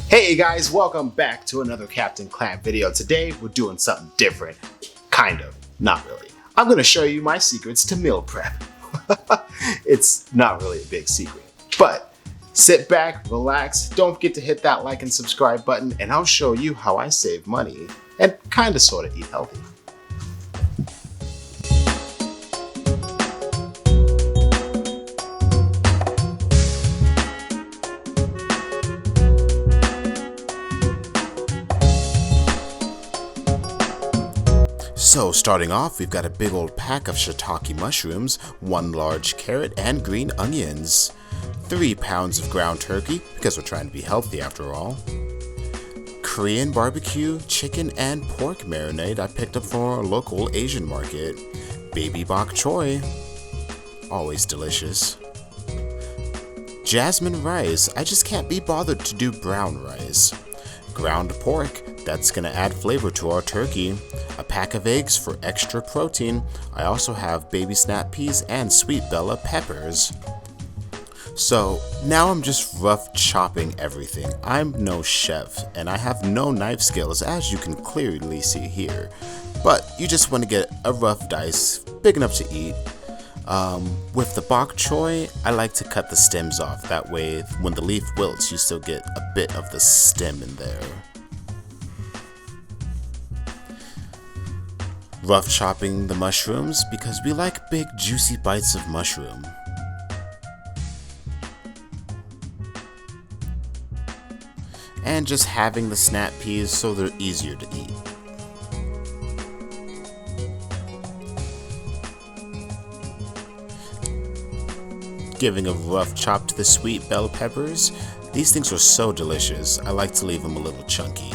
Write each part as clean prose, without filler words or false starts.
Hey guys, welcome back to another Captain Clam video. Today we're doing something different. Kind of, not really. I'm going to show you my secrets to meal prep. It's not really a big secret, but sit back, relax, don't forget to hit that like and subscribe button, and I'll show you how I save money and kind of sort of eat healthy. So starting off, we've got a big old pack of shiitake mushrooms, 1 large carrot, and green onions, 3 pounds of ground turkey, because we're trying to be healthy after all, Korean barbecue, chicken, and pork marinade I picked up from our local Asian market, baby bok-choy, always delicious, jasmine rice, I just can't be bothered to do brown rice, ground pork, that's gonna add flavor to our turkey, a pack of eggs for extra protein. I also have baby snap peas and sweet bella peppers. So now I'm just rough chopping everything. I'm no chef and I have no knife skills, as you can clearly see here, but you just want to get a rough dice big enough to eat. With the bok choy, I like to cut the stems off, that way when the leaf wilts you still get a bit of the stem in there. Rough chopping the mushrooms because we like big juicy bites of mushroom. And just having the snap peas so they're easier to eat. Giving a rough chop to the sweet bell peppers. These things are so delicious, I like to leave them a little chunky.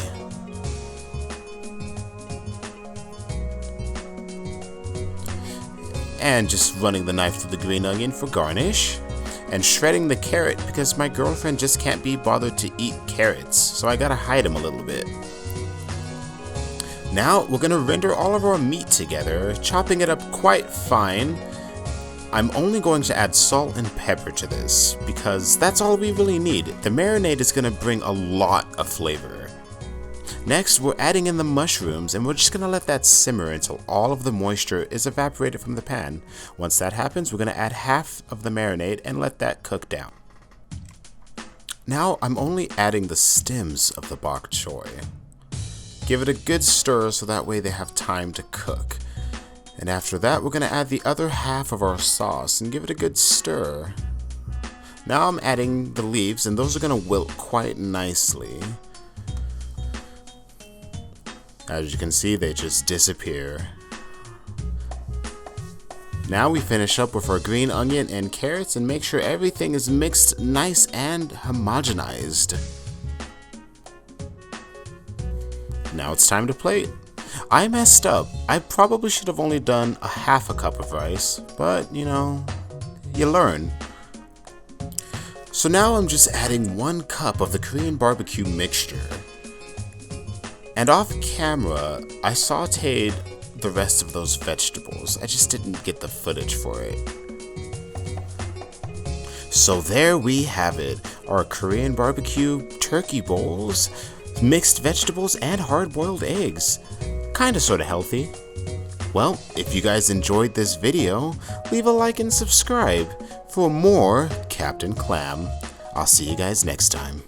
And just running the knife through the green onion for garnish, and shredding the carrot because my girlfriend just can't be bothered to eat carrots, so I gotta hide them a little bit. Now we're gonna render all of our meat together, chopping it up quite fine. I'm only going to add salt and pepper to this because that's all we really need. The marinade is gonna bring a lot of flavor. Next, we're adding in the mushrooms, and we're just going to let that simmer until all of the moisture is evaporated from the pan. Once that happens, we're going to add half of the marinade and let that cook down. Now, I'm only adding the stems of the bok choy. Give it a good stir so that way they have time to cook. And after that, we're going to add the other half of our sauce and give it a good stir. Now I'm adding the leaves, and those are going to wilt quite nicely. As you can see, they just disappear. Now we finish up with our green onion and carrots and make sure everything is mixed nice and homogenized. Now it's time to plate. I messed up. I probably should have only done a half a cup of rice, but you know, you learn. So now I'm just adding 1 cup of the Korean barbecue mixture. And off camera, I sauteed the rest of those vegetables. I just didn't get the footage for it. So there we have it, our Korean barbecue turkey bowls, mixed vegetables, and hard-boiled eggs. Kinda sorta healthy. Well, if you guys enjoyed this video, leave a like and subscribe for more Captain Clam. I'll see you guys next time.